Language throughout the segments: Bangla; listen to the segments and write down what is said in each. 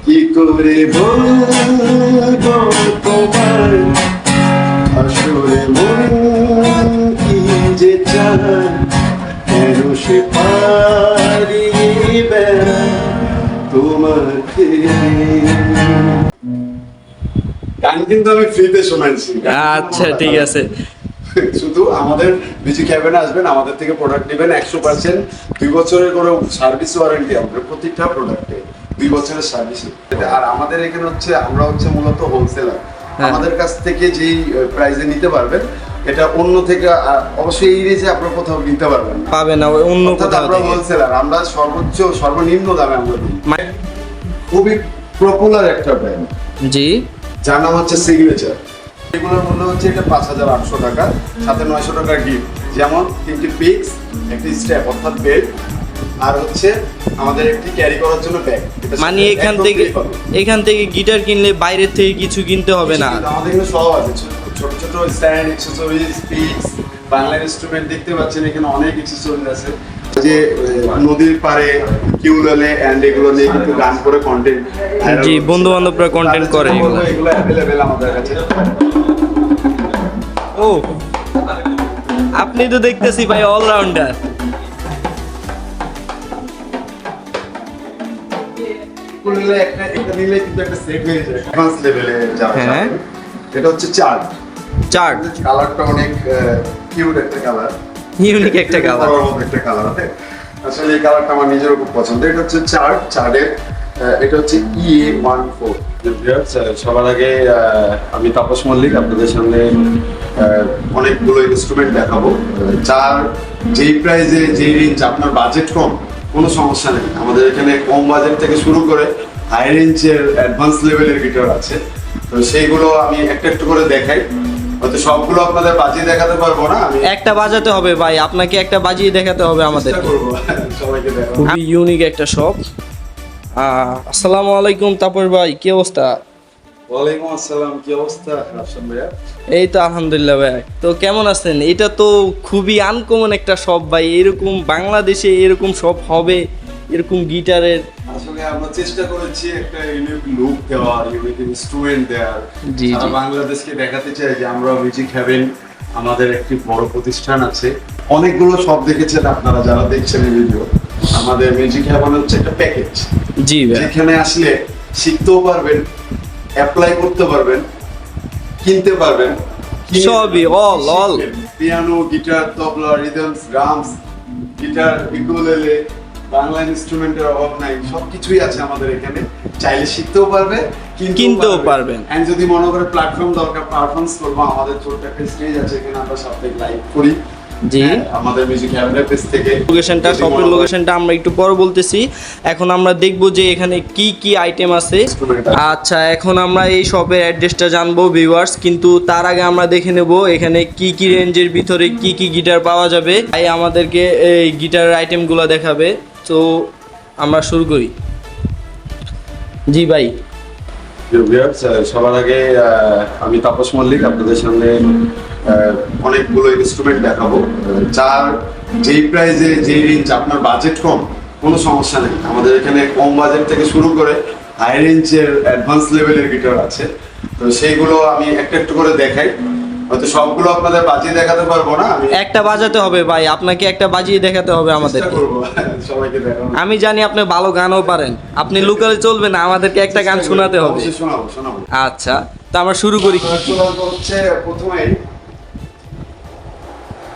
কি করে বলবো তোমার আসলে মন কি যে চায় কেন সে পারিবে তোমাকে। গান কিন্তু আমি ফ্রিতে শোনাইছি। আচ্ছা ঠিক আছে। শুধু আমাদের মিউজিক হ্যাভেনে আসবেন, আমাদের থেকে প্রোডাক্ট নেবেন 100%, 2 বছরের করে সার্ভিস ওয়ারেন্টি আমাদের প্রত্যেকটা প্রোডাক্টে 2 বছরের সার্ভিস। আর আমাদের এখানে হচ্ছে আমরা হচ্ছে মূলত হোলসেলার। আমাদের কাছ থেকে যেই প্রাইসে নিতে পারবেন এটা অন্য থেকে অবশ্যই এই রেঞ্জে আপনারা কোথাও নিতে পারবেন না, পাবে না অন্য কোথাও আমরা থেকে। হোলসেলার, আমরা সর্বোচ্চ সর্বনিম্ন দামে আমরা দিই। খুবই পপুলার একটা ব্র্যান্ড জি, যার নাম হচ্ছে সিগনেচার। এগুলোর মূল্য হচ্ছে এটা 5,800 টাকা, সাথে 900 টাকার গিফট, যেমন 3টি পিক্স, একটি স্ট্র্যাপ অর্থাৎ বেল্ট, আর হচ্ছে আমাদের একটি ক্যারি করার জন্য ব্যাগ। মানে এখান থেকে গিটার কিনলে বাইরের থেকে কিছু কিনতে হবে না। আমাদের এখানে সব আছে, ছোট ছোট stand, accessories, pix, Bangla instrument দেখতে পাচ্ছেন এখানে অনেক অ্যাকসেসরিজ আছে। যে নদীর পাড়ে কিউলেলে এন্ড এগুলো নিয়ে কিন্তু গান করে কন্টেন্ট, জি, বন্ধু বান্ধবরা কন্টেন্ট করে এগুলো অ্যাভেলেবেল আমাদের কাছে। ও আপনি তো দেখতেছি ভাই অলরাউন্ডার। নিলে একটা নিলে কিন্তু একটা সেট হয়ে যায় অ্যাডভান্স লেভেলে যাওয়া হ্যাঁ। যায়। এটা হচ্ছে চার্ট। কালারটা অনেক কিউট একটা কালার, ইউনিক একটা কালার, একটা কালার। আসলে এই কালারটা আমার নিজেরও খুব পছন্দ। এটা হচ্ছে চার্টের এটা হচ্ছে EA14। সবার আগে আমি তাপস মল্লিক আপনাদের সামনে অনেকগুলো ইনস্ট্রুমেন্ট দেখাবো। যার যেই প্রাইসে যেই রেঞ্জ, আপনার বাজেট কম কোনো সমস্যা নেই, আমাদের এখানে কম বাজেট থেকে শুরু করে হাই রেঞ্জের অ্যাডভান্স লেভেলের গিটার আছে। তো সেইগুলো আমি একটা একটু করে দেখাই, হয়তো সবগুলো আপনাদের বাজিয়ে দেখাতে পারবো না, আমি একটা বাজাতে হবে ভাই, আপনাকে একটা বাজিয়ে দেখাতে হবে আমাদের। চেষ্টা করবো সবাইকে দেখাবো। খুবই ইউনিক একটা শপ। আসসালামু আলাইকুম তাপস ভাই, কি অবস্থা? ওয়ালাইকুম আসসালাম, কি অবস্থা রাফসান ভাইয়া? এই তো আলহামদুলিল্লাহ ভাই। তো কেমন আছেন? এটা তো খুবই আনকমন একটা শপ ভাই, এরকম বাংলাদেশে এরকম শপ হবে, এরকম গিটারের। আসলে আমরা চেষ্টা করেছি একটা ইউনিক লুক দেওয়ার, ইউনিক ইনস্ট্রুমেন্ট দেওয়ার, জি, সারা জি। বাংলাদেশকে দেখাতে চাই যে আমরা মিউজিক হ্যাভেন, আমাদের একটি বড় প্রতিষ্ঠান আছে। অনেকগুলো সব দেখেছেন আপনারা যারা দেখছেন এই ভিডিও। আমাদের মিউজিক হ্যাভেন হচ্ছে একটা প্যাকেজ, জি ভাই, যেখানে আসলে শিখতেও পারবেন, অ্যাপ্লাই করতে পারবেন, কিনতে পারবেন, সবই, all। পিয়ানো, গিটার, তবলা, rhythms, drums, guitar, ukulele, Bangla ইনস্ট্রুমেন্টের অভাব নাই, সবকিছুই আছে আমাদের এখানে। চাইলে শিখতেও পারবে, কিনতেও পারবেন। এন্ড যদি মনে করে প্ল্যাটফর্ম দরকার, পারফরম্যান্স করবো, আমাদের ছোট্ট একটা স্টেজ আছে, এখানে আমরা সাপ্তাহিক লাইভ করি। জি। আমাদের মিউজিক হ্যাভেনের পেজ থেকে লোকেশনটা, শপের লোকেশনটা আমরা একটু পরে বলতেছি। এখন আমরা দেখবো যে এখানে কি কি আইটেম আছে। আচ্ছা, এখন আমরা এই শপের অ্যাড্রেসটা জানবো ভিউয়ার্স, কিন্তু তার আগে আমরা দেখে নেব এখানে কি কি রেঞ্জের ভিতরে কি কি গিটার পাওয়া যাবে। তাই আমাদেরকে এই গিটারের আইটেমগুলো দেখাবে। তো আমরা শুরু করি। জি ভাই। সবার আগে আমি তাপস মল্লিক আপনাদের সামনে অনেকগুলো ইনস্ট্রুমেন্ট দেখাবো। যার যেই প্রাইসে যেই রেঞ্জ, আপনার বাজেট কম কোনো সমস্যা নেই, আমাদের এখানে কম বাজেট থেকে শুরু করে হাই রেঞ্জের অ্যাডভান্স লেভেলের গিটার আছে। তো সেইগুলো আমি একটা একটু করে দেখাই, হয়তো সবগুলো আপনাদের বাজিয়ে দেখাতে পারবো না, আমি একটা বাজাতে হবে ভাই, আপনাকে একটা বাজিয়ে দেখাতে হবে আমাদের। চেষ্টা করবো সবাইকে দেখাবো। আমি জানি আপনি ভালো গানও পারেন, আপনি লোকালে চলবে না, আমাদেরকে একটা গান শোনাতে হবে। অবশ্যই শোনাবো। আচ্ছা, তো আমরা শুরু করি। হচ্ছে প্রথমেই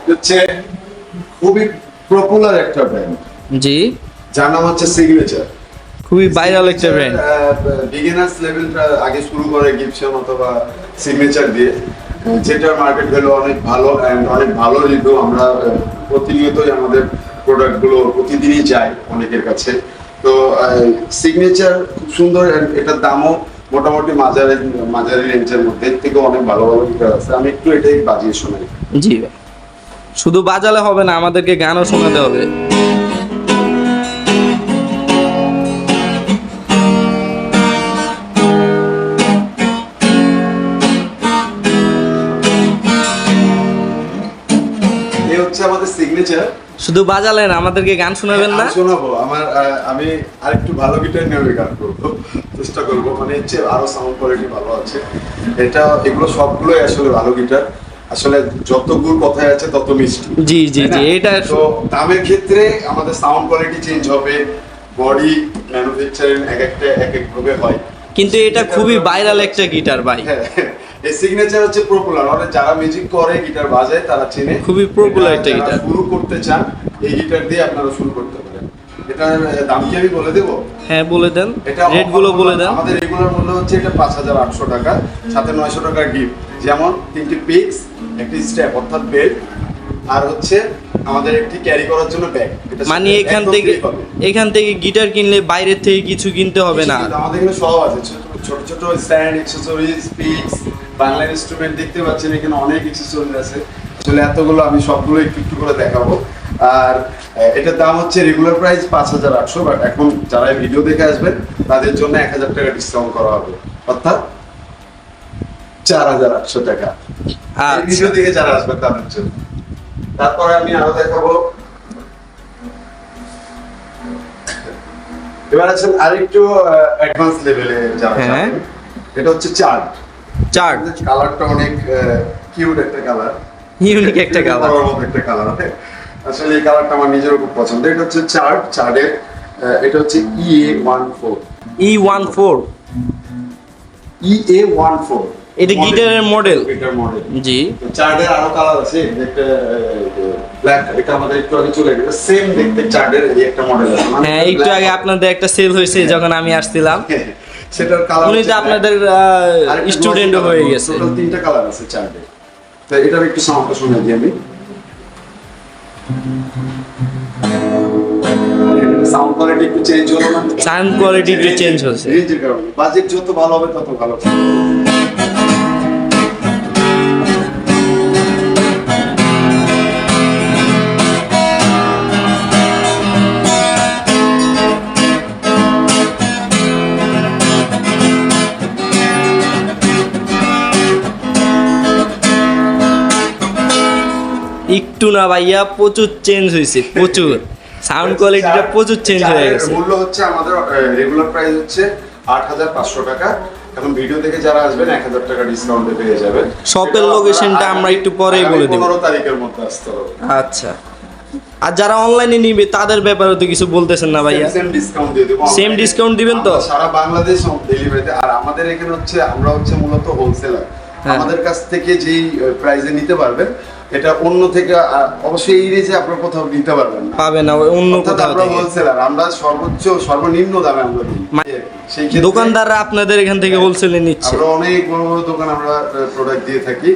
হচ্ছে খুবই পপুলার একটা ব্র্যান্ড, জি, যার নাম হচ্ছে সিগনেচার। খুবই ভাইরাল একটা ব্র্যান্ড। বিগিনার্স লেভেলটা আগে শুরু করে গিবসন অথবা সিগনেচার দিয়ে, যেটার মার্কেট ভ্যালু অনেক ভালো এন্ড অনেক ভালো রিভিউ। আমরা প্রতিনিয়তই আমাদের প্রোডাক্টগুলো প্রতিদিনই যাই অনেকের কাছে। তো সিগনেচার খুব সুন্দর, এটার দামও মোটামুটি মাঝারি রেঞ্জের মধ্যে, এর থেকেও অনেক ভালো ভালো গিটার আছে। আমি একটু এটাই বাজিয়ে শোনাই। জি ভাই, শুধু বাজালে হবে না, আমাদেরকে গানও শোনাতে হবে। এই হচ্ছে আমাদের সিগনেচার। শুধু বাজালেন, আমাদেরকে গান শোনাবেন না? শোনাবো। আমি আরেকটু ভালো গিটার নিয়ে আমি গান করবো, চেষ্টা মানে হচ্ছে আরো সাউন্ড কোয়ালিটি ভালো আছে। এগুলো সবগুলোই আসলে ভালো গিটার। আসলে যত গুড় কথায় আছে তত মিষ্টি। জি জি তাই না? জি, এটা তো দামের ক্ষেত্রে আমাদের সাউন্ড কোয়ালিটি চেঞ্জ হবে, বডি ম্যানুফ্যাকচারিং এক এক ভাবে হয়। কিন্তু এটা খুবই ভাইরাল একটা গিটার ভাই। হ্যাঁ, এই সিগনেচার হচ্ছে পপুলার, মানে যারা মিউজিক করে গিটার বাজায় তারা চেনে। খুবই popular একটা যারা গিটার। শুরু করতে চান এই গিটার দিয়ে আপনারা শুরু করতে পারেন। এটার দাম কি আমি বলে দেবো? হ্যাঁ বলে দেন, এটা রেট গুলো বলে দেন। আমাদের রেগুলার মূল্য হচ্ছে এটা 5,800 টাকা, সাথে 900 টাকার গিফট, যেমন 3টি পিক্স, একটি স্ট্র্যাপ অর্থাৎ বেল্ট, আর হচ্ছে আমাদের একটি ক্যারি করার জন্য ব্যাগ। মানে এখান থেকে গিটার কিনলে বাইরের থেকে কিছু কিনতে হবে না। আমাদের এখানে সব আছে, ছোট ছোট stand, accessories, pix, Bangla instrument দেখতে পাচ্ছেন এখানে অনেক অ্যাকসেসরিজ আছে। আসলে এতগুলো আমি সবগুলো একটু একটু করে দেখাবো। আর এটার দাম হচ্ছে রেগুলার প্রাইস 5,800, বাট এখন যারা ভিডিও দেখে আসবেন তাদের জন্য 1,000 টাকা ডিসকাউন্ট করা হবে, অর্থাৎ 4,800 টাকা এই ভিডিও দেখে যারা আসবেন তাদের জন্য। তারপরে আমি আরো দেখাবো। এবার আছেন আরেকটু অ্যাডভান্স লেভেলে যারা হ্যাঁ। যাবেন। এটা হচ্ছে চার্ট। কালারটা অনেক কিউট একটা কালার, ইউনিক একটা কালার। একটা কালার। আসলে এই কালারটা আমার নিজেরও খুব পছন্দ। এটা হচ্ছে চার্টের এটা হচ্ছে EA14। E14 EA14 এটা গিটারের মডেল। Guitar model. জি। চার্টের আরো কালার আছে, একটা ব্ল্যাক, এটা আমাদের একটু আগে চলে গেছে। সেম দেখতে চার্টের এই একটা মডেল আছে। হ্যাঁ, একটু আগে আপনাদের একটা সেল হয়েছে যখন আমি আসছিলাম। সেটার কালার উনি তো আপনাদের স্টুডেন্টও হয়ে গেছে। টোটাল 3টা কালার আছে চার্টে। তো এটার একটু সাউন্ডটা শুনে দিই আমি। সাউন্ড কোয়ালিটি একটু চেঞ্জ হলো না? সাউন্ড কোয়ালিটি একটু চেঞ্জ হচ্ছে। রেঞ্জের কারণে বাজেট যত ভালো হবে তত ভালো। একটু না ভাইয়া, প্রচুর চেঞ্জ হয়েছে, প্রচুর সাউন্ড কোয়ালিটিটা প্রচুর চেঞ্জ হয়ে গেছে। মূল্য হচ্ছে আমাদের রেগুলার প্রাইস হচ্ছে 8,500 টাকা। এখন ভিডিও থেকে যারা আসবেন 1,000 টাকা ডিসকাউন্টে পেয়ে যাবেন। শপের লোকেশনটা আমরা একটু পরেই বলে দেব। 15 তারিখের মধ্যে আসতে হবে। আচ্ছা, আর যারা অনলাইনে নিবে তাদের ব্যাপারে তো কিছু বলতেছেন না ভাইয়া? সেম ডিসকাউন্ট দিয়ে দেব। সেম ডিসকাউন্ট দিবেন তো? আমরা সারা বাংলাদেশ ডেলিভারিতে। আর আমাদের এখানে হচ্ছে আমরা হচ্ছে মূলত হোলসেলার। আমাদের কাছ থেকে যেই প্রাইসে নিতে পারবেন, এটা অন্য থেকে অবশ্যই এই রেঞ্জে আপনারা কোথাও নিতে পারবেন না, পাবে না অন্য কোথাও আমরা থেকে। হোলসেলার, আমরা সর্বনিম্ন দামে আমরা দিই। সেই ক্ষেত্রে দোকানদাররা আপনাদের এখান থেকে হোলসেলে নিচ্ছে। আমরা অনেক বড় বড় দোকান আমরা প্রোডাক্ট দিয়ে থাকি।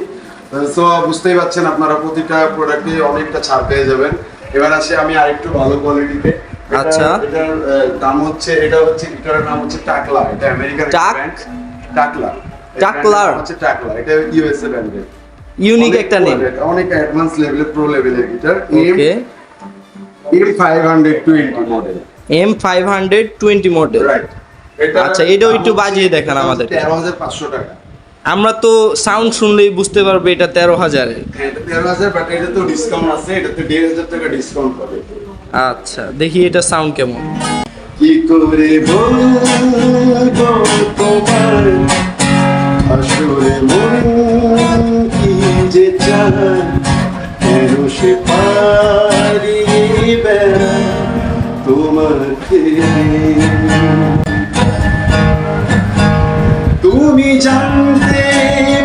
তো বুঝতেই পারছেন আপনারা প্রতিটা প্রোডাক্টে অনেকটা ছাড় পেয়ে যাবেন। এবার আসে আমি আরেকটু ভালো কোয়ালিটিতে। আচ্ছা। এটার দাম হচ্ছে, এটার নাম হচ্ছে টাকলা। এটা আমেরিকান ব্র্যান্ড। টাকলা। হচ্ছে টাকলা। এটা ইউএসএ ব্র্যান্ডের। ইউনিক একটা নেম। অনেক অ্যাডভান্স লেভেলের, প্রো লেভেলের গিটার। ওকে। M520 model. M520 model. Right. আচ্ছা, এটাও একটু বাজিয়ে দেখান আমাদেরকে। 13,500 টাকা। আমরা তো সাউন্ড শুনলেই বুঝতে পারবো এটা 13,000 এর। এটা 13,000, বাট এটা তো ডিসকাউন্ট আছে, এটাতে 1,500 টাকা ডিসকাউন্ট পাবে। আচ্ছা, দেখি এটা সাউন্ড কেমন। কি করে বলবো তোমার আসলে মন কি যে চায়, কেন সে পারিবে তোমাকে। তুমি জানতে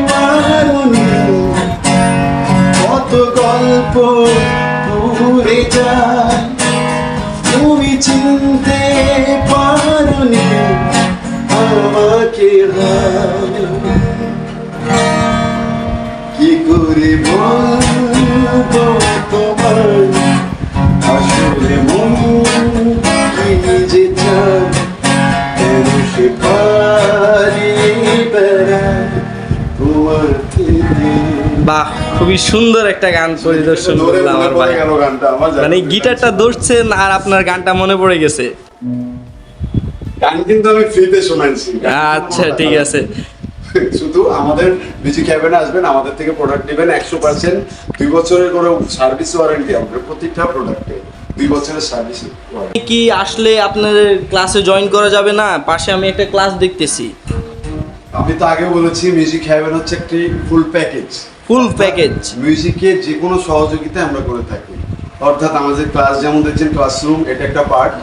পারোনি কত গল্প দূরে যায়, তুমি চিনতে পারোনি আমাকে। কি করে বলবো তোমার আসলে মন কি যে চায়, কেন সে পারিবে তোমার থেকে। বাহ, খুবই সুন্দর একটা গান পরিদর্শন করলাম আমার ভাই। মানে গিটারটা ধরছেন আর আপনার গানটা মনে পড়ে গেছে। গান কিন্তু আমি ফ্রিতে শোনাচ্ছি। আচ্ছা, ঠিক আছে। শুধু আমাদের মিউজিক ক্যাবিনে আসবেন, আমাদের থেকে প্রোডাক্ট নেবেন 100%। 2 বছরের করে সার্ভিস ওয়ারেন্টি আমাদের প্রত্যেকটা প্রোডাক্টে। 2 বছরের সার্ভিস ওয়ারেন্টি। কি আসলে আপনাদের ক্লাসে জয়েন করা যাবে না? পাশে আমি একটা ক্লাস দেখতেছি। আমি তো আগেও বলেছি মিউজিক হ্যাভেন হচ্ছে একটি ফুল প্যাকেজ। Full package. মিউজিকের যে কোনো সহযোগিতা আমরা করে থাকি, অর্থাৎ আমাদের ক্লাস যেমন দেখছেন ক্লাসরুম, এটা একটা পার্ট।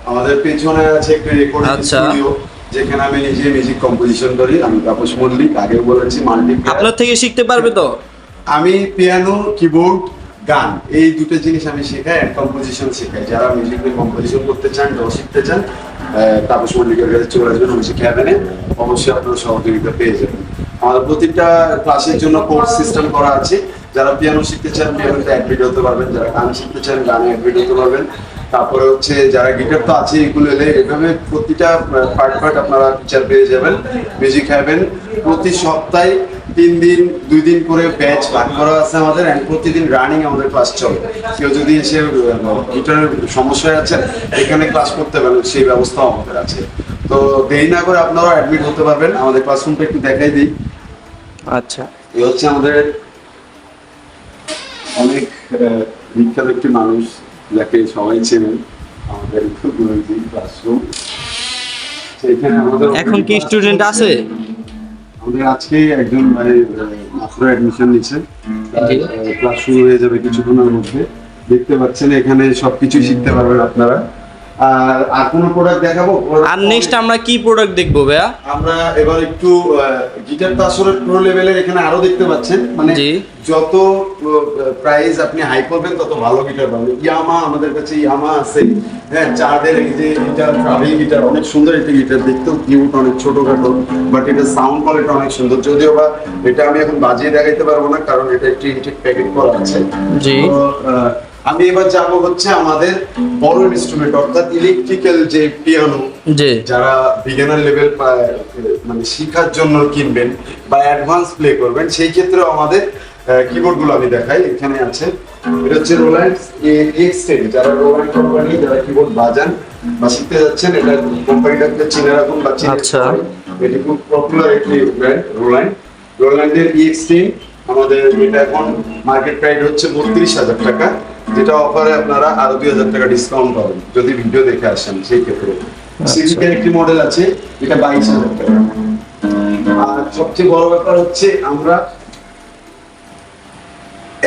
আমাদের পেছনে আছে একটা রেকর্ডিং আচ্ছা। স্টুডিও, যেখানে আমি নিজে মিউজিক কম্পোজিশন করি। আমি তাপস মল্লিক, আগেও বলেছি মাল্টি। আপনার থেকে শিখতে পারবে তো? আমি পিয়ানো, কিবোর্ড, গান এই দুটো জিনিস আমি শেখাই, আর কম্পোজিশন শেখাই। যারা মিউজিকে কম্পোজিশন করতে চান, গান শিখতে চান, তাপস মল্লিকের কাছে চলে আসবেন। মিউজিক হ্যাভেনে অবশ্যই আপনারা সহযোগিতা পেয়ে যাবেন। আমাদের প্রতিটা ক্লাসের জন্য কোর্স সিস্টেম করা আছে। যারা পিয়ানো শিখতে চান পিয়ানোতে অ্যাডমিট হতে পারবেন, যারা গান শিখতে চান গানে অ্যাডমিট হতে পারবেন। তারপরে হচ্ছে যারা গিটার তো আছে, এগুলো এলে এভাবে প্রতিটা পার্ট আপনারা টিচার পেয়ে যাবেন। মিউজিক হ্যাভেন প্রতি সপ্তাহে 3 দিন 2 দিন করে ব্যাচ ভাগ করা আছে আমাদের, এন্ড প্রতিদিন রানিং আমাদের ক্লাস চলে। কেউ যদি এসে গিটারের সমস্যায় আছে এখানে ক্লাস করতে পারেন, সেই ব্যবস্থাও আমাদের আছে। তো দেরি না করে আপনারা অ্যাডমিট হতে পারবেন। আমাদের ক্লাসরুমটা একটু দেখাই দিই। আচ্ছা, এই হচ্ছে আমাদের অনেক বিখ্যাত একটি মানুষ, যাকে সবাই চেনেন, আমাদের গুরুজি ক্লাসরুম। সেখানে আমাদের এখন কি স্টুডেন্ট আছে? আমাদের আজকে একজন মাত্র অ্যাডমিশন নিচ্ছে, ক্লাস শুরু হয়ে যাবে কিছুক্ষণের মধ্যে। দেখতে পাচ্ছেন এখানে সবকিছু শিখতে পারবেন আপনারা। আর কোনো প্রোডাক্ট দেখাবো? আর নেক্সট আমরা কি প্রোডাক্ট দেখবো ভাইয়া? আমরা এবার একটু গিটার তো আসলে প্রো লেভেলের, এখানে আরো দেখতে পাচ্ছেন, মানে জি। যত প্রাইস আপনি হাই করবেন তত ভালো গিটার পাবেন। ইয়ামা, আমাদের কাছে ইয়ামা আছে, হ্যাঁ, চার্ডের এই যে গিটার, ট্রাভেল গিটার, অনেক সুন্দর একটি গিটার, দেখতেও কিউট, অনেক ছোটখাটো, বাট এটা সাউন্ড কোয়ালিটি অনেক সুন্দর। যদিও বা এটা আমি এখন বাজিয়ে দেখাইতে পারবো না, কারণ এটা একটি ইনটেক প্যাকেট করা আছে। জি। তো, আমি এবার যাবো হচ্ছে আমাদের বড় ইনস্ট্রুমেন্ট, অর্থাৎ ইলেকট্রিক্যাল যে পিয়ানো, জি। যারা বিগিনার লেভেল মানে শেখার জন্য কিনবেন বা অ্যাডভান্স প্লে করবেন, সেই ক্ষেত্রে আমাদের কিবোর্ড গুলো আমি দেখাই। এখানে আছে, এটা হচ্ছে রোল্যান্ড এক্সটেন। যারা রোল্যান্ড কোম্পানি, যারা কিবোর্ড বাজান বা শিখতে যাচ্ছেন, এটা কোম্পানিটাকে চিনে রাখুন বা চিনে। আচ্ছা। এটি খুব পপুলার একটি ব্র্যান্ড রোল্যান্ড। রোল্যান্ডের এক্সটেন আমাদের, এটা এখন মার্কেট প্রাইস হচ্ছে 32,000 টাকা, যেটা অফারে আপনারা আরো 2,000 টাকা ডিসকাউন্ট পাবেন যদি ভিডিও দেখে আসেন। সেই ক্ষেত্রে সিভিকের একটি মডেল আছে, এটা 22,000 টাকা। আর সবচেয়ে বড় ব্যাপার হচ্ছে আমরা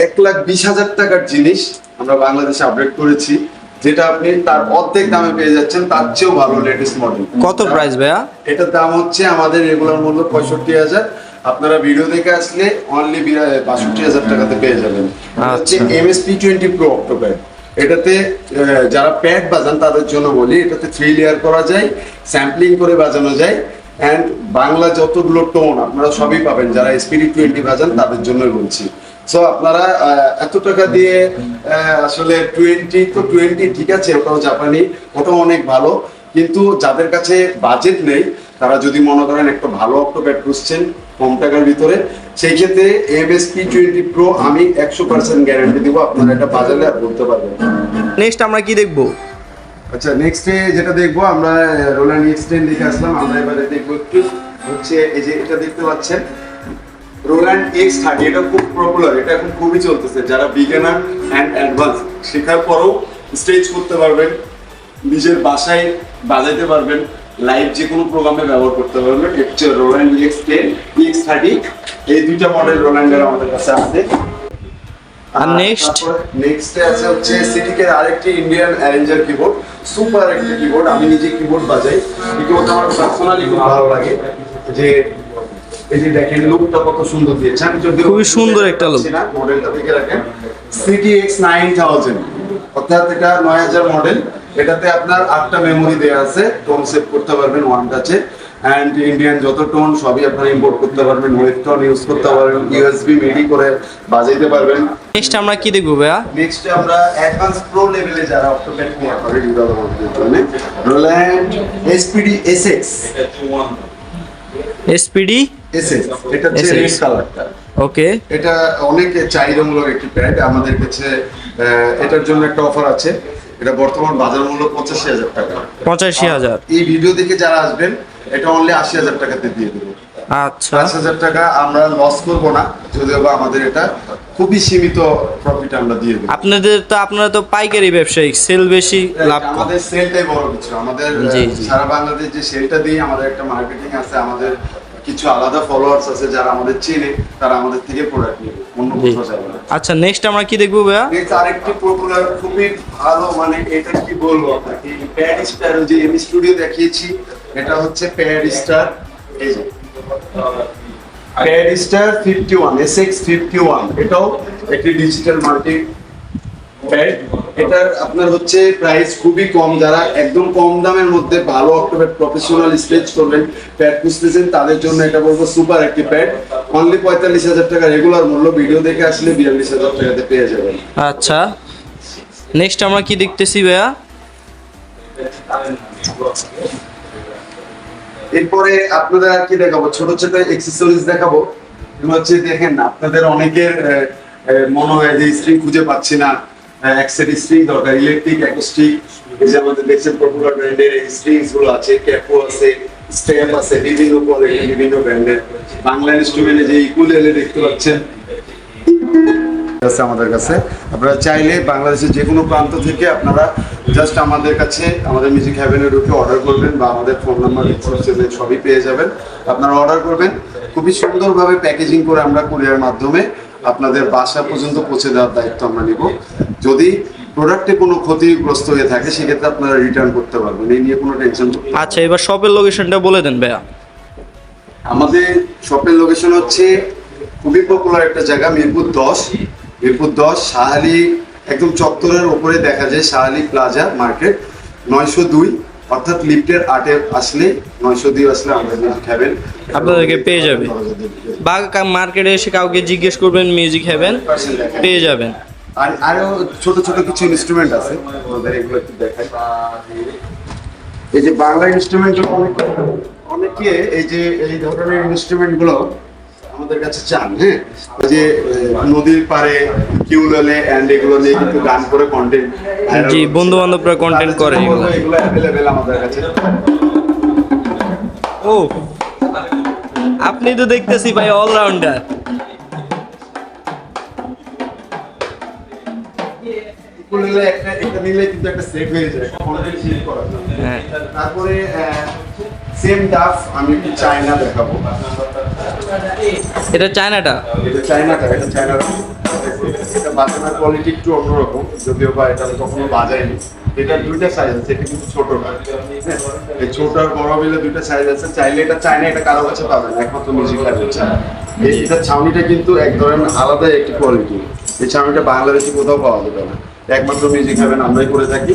1,20,000 টাকার জিনিস আমরা বাংলাদেশে আপডেট করেছি, যেটা আপনি তার অর্ধেক দামে পেয়ে যাচ্ছেন, তার চেয়েও ভালো লেটেস্ট মডেল। কত প্রাইস ভাইয়া? এটার দাম হচ্ছে আমাদের রেগুলার মূল্য 65,000, আপনারা ভিডিও দেখে আসলে অনলি 62,000 টাকাতে পেয়ে যাবেন। হচ্ছে MSP 20 Pro অক্টোপ্যাড। এটাতে যারা প্যাড বাজান তাদের জন্য বলি, এটাতে 3 লেয়ার করা যায়, স্যাম্পলিং করে বাজানো যায়, এন্ড বাংলা যতগুলো টোন আপনারা সবই পাবেন। যারা SPD 20 বাজান তাদের জন্যই বলছি। সো আপনারা এত টাকা দিয়ে আসলে 20 তো 20 ঠিক আছে, ওটাও জাপানি, ওটাও অনেক ভালো, কিন্তু যাদের কাছে বাজেট নেই, তারা যদি মনে করেন একটা ভালো অক্টোপ্যাড খুঁজছেন কম টাকার ভিতরে, সেই ক্ষেত্রে MSP 20 Pro আমি 100% গ্যারান্টি দিব, আপনারা এটা বাজারে আর বলতে পারবেন। নেক্সট আমরা কি দেখবো? আচ্ছা, নেক্সট যেটা দেখবো আমরা রোল্যান্ড এক্সটেন দেখে আসলাম। আমরা এবারে দেখবো একটু হচ্ছে এই যে এটা দেখতে পাচ্ছেন রোল্যান্ড X30। এটা খুব পপুলার, এটা এখন খুবই চলতেছে। যারা বিগিনার এন্ড অ্যাডভান্স শেখার পরও স্টেজ করতে পারবেন, নিজের বাসায় বাজাইতে পারবেন, লাইভ যে কোনো প্রোগ্রামে ব্যবহার করতে পারবেন। এটা হচ্ছে রোল্যান্ড X10, X30, এই দুইটা মডেল রোল্যান্ডের আমাদের কাছে আছে। আর নেক্সট আছে হচ্ছে সিটিকের আরেকটি ইন্ডিয়ান অ্যারেঞ্জার কিবোর্ড, সুপার একটি কিবোর্ড। আমি নিজে কিবোর্ড বাজাই, এই কিবোর্ডটা আমার পার্সোনালি খুব ভালো লাগে। যে এই যে দেখেন লুকটা কত সুন্দর দিয়েছে, আমি যদিও খুবই সুন্দর একটা লুক। মডেলটা দেখে রাখেন, CTX 9000, অর্থাৎ এটা 9000 মডেল। এটাতে আপনার 8টা মেমোরি দেওয়া আছে, টোন সেভ করতে পারবেন ওয়ান টাচে, এন্ড ইন্ডিয়ান যত টোন সবই আপনারা ইম্পোর্ট করতে পারবেন, ওয়েব টোন ইউজ করতে পারবেন, USB মিডি করে বাজাইতে পারবেন। নেক্সট আমরা কি দেখবো ভাইয়া? নেক্সট আমরা অ্যাডভান্স প্রো লেভেলে যারা অক্টোপ্যাড নিয়ে করে ডেভেলপমেন্টের জন্য Roland SPD SX। SPD SX, এটা হচ্ছে SX রেড কালারটা। ওকে। এটা অনেক চাহিদামূলক একটি প্যাড, আমাদের কাছে এটার জন্য একটা অফার আছে। এটা বর্তমান বাজার মূল্য 85,000 টাকা। 85,000। এই ভিডিও দেখে যারা আসবেন এটা অনলি 80,000 টাকাতে দিয়ে দেবো। আচ্ছা, 5,000 টাকা আমরা লস করবো না, যদিও বা আমাদের এটা খুবই সীমিত প্রফিট আমরা দিয়ে দেবো। আপনারা তো পাইকারি ব্যবসায়ী, সেল বেশি, লাভ কম। আমাদের সেলটাই বড় কিছু। আমাদের জি, জি। সারা বাংলাদেশ যে সেলটা দিই, আমাদের একটা মার্কেটিং আছে, আমাদের কিছু আলাদা ফলোয়ার্স আছে যারা আমাদের চেনে, তারা আমাদের থেকে প্রোডাক্ট নেবে, অন্য কোথাও যাবে না। আচ্ছা নেক্সট আমরা কি দেখবো ভাইয়া? নেক্সট আরেকটি পপুলার, খুবই ভালো, মানে এটা কি বলবো আপনাকে, প্যাড স্টার যে আমি স্টুডিও দেখিয়েছি, এটা হচ্ছে প্যাড স্টার, এই যে প্যাড স্টার 51 SX 51, এটাও একটি ডিজিটাল মাল্টি প্যাড। এটার আপনার হচ্ছে প্রাইস খুবই কম, যারা একদম কম দামের মধ্যে ভালো অক্টোবের প্রফেশনাল স্টেজ করবেন, প্যাড খুঁজতেছেন, তাদের জন্য এটা বলবো সুপার একটি প্যাড। অনলি 45,000 টাকা রেগুলার মূল্য, ভিডিও দেখে আসলে 42,000 টাকাতে পেয়ে যাবেন। আচ্ছা নেক্সট আমরা কি দেখতেছি ভাইয়া? এরপরে আপনাদের আর কি দেখাবো, ছোট ছোট অ্যাক্সেসরিজ দেখাবো। এগুলো হচ্ছে দেখেন না, আপনাদের অনেকের মনে হয় যে স্ট্রিং খুঁজে পাচ্ছি না, এক সেট স্ট্রিং দরকার, ইলেকট্রিক অ্যাকোস্টিক, এই যে আমাদের দেখছেন পপুলার ব্র্যান্ডের স্ট্রিংস গুলো আছে, ক্যাপো আছে, স্টেপ আছে, বিভিন্ন কোয়ালিটি, বিভিন্ন ব্র্যান্ডের। বাংলা ইনস্ট্রুমেন্টে যে ইকুয়েলে দেখতে পাচ্ছেন আছে আমাদের কাছে। আপনারা চাইলে বাংলাদেশের যে কোনো প্রান্ত থেকে আপনারা জাস্ট আমাদের কাছে, আমাদের মিউজিক হ্যাভেনে ঢুকে অর্ডার করবেন, বা আমাদের ফোন নাম্বার সবই পেয়ে যাবেন। আপনারা অর্ডার করবেন, খুবই সুন্দরভাবে প্যাকেজিং করে আমরা কুরিয়ার মাধ্যমে আপনাদের বাসা পর্যন্ত পৌঁছে দেওয়ার দায়িত্ব আমরা নিব। যদি প্রোডাক্টে কোনো ক্ষতিগ্রস্ত হয়ে থাকে সেক্ষেত্রে আপনারা রিটার্ন করতে পারবেন, এই নিয়ে কোনো টেনশন। আচ্ছা এবার শপের লোকেশনটা বলে দেন ভাইয়া। আমাদের শপের লোকেশন হচ্ছে খুবই পপুলার একটা জায়গা, মিরপুর 10 শাহালি, একদম চত্বরের উপরে দেখা যায় শাহালি প্লাজা মার্কেট, 902, অর্থাৎ লিফটের 8-এ আসলে 902 আসলে আমাদের মিউজিক হ্যাভেন আপনাদেরকে পেয়ে যাবে, বা মার্কেটে এসে কাউকে জিজ্ঞেস করবেন মিউজিক হ্যাভেন, পেয়ে যাবেন। আর আরো ছোট ছোট কিছু ইনস্ট্রুমেন্ট আছে, আমাদের এগুলো একটু দেখাই। এই যে বাংলা ইনস্ট্রুমেন্ট, অনেকে এই যে এই ধরনের ইনস্ট্রুমেন্ট গুলো আমাদের কাছে চান। হ্যাঁ, ওই যে নদীর পাড়ে কিউলেলে এন্ড এগুলো নিয়ে কিন্তু গান করে কন্টেন্ট, জি বন্ধু বান্ধবরা কন্টেন্ট করে, এগুলো অ্যাভেলেবেল আমাদের কাছে। ও আপনি তো দেখতেছি ভাই অলরাউন্ডার। উকুলেলে একটা নিলে কিন্তু একটা সেট হয়ে যায়, কন্টেন্ট ক্রিয়েট করার জন্য। হ্যাঁ। তারপরে সেম ডাফ আমি একটু চায়না দেখাবো। এটা চায়নাটা? এটা চায়নাটা, এটা বাজানোর কোয়ালিটি একটু অন্যরকম, যদিও বা এটা আমি কখনো বাজাইনি। এটা দুইটা সাইজ আছে, এটা কিন্তু ছোট না, এই ছোট আর বড় মিলে দুইটা সাইজ আছে। চাইলে এটা চায়না, এটা কারো কাছে পাবেন না, একমাত্র মিউজিক হ্যাভেন ছাড়া। এটা ছাউনিটা কিন্তু এক ধরনের আলাদা একটি কোয়ালিটি, এই ছাউনিটা বাংলাদেশে কোথাও পাওয়া যাবে না, একমাত্র মিউজিক হ্যাভেন আমরাই করে থাকি।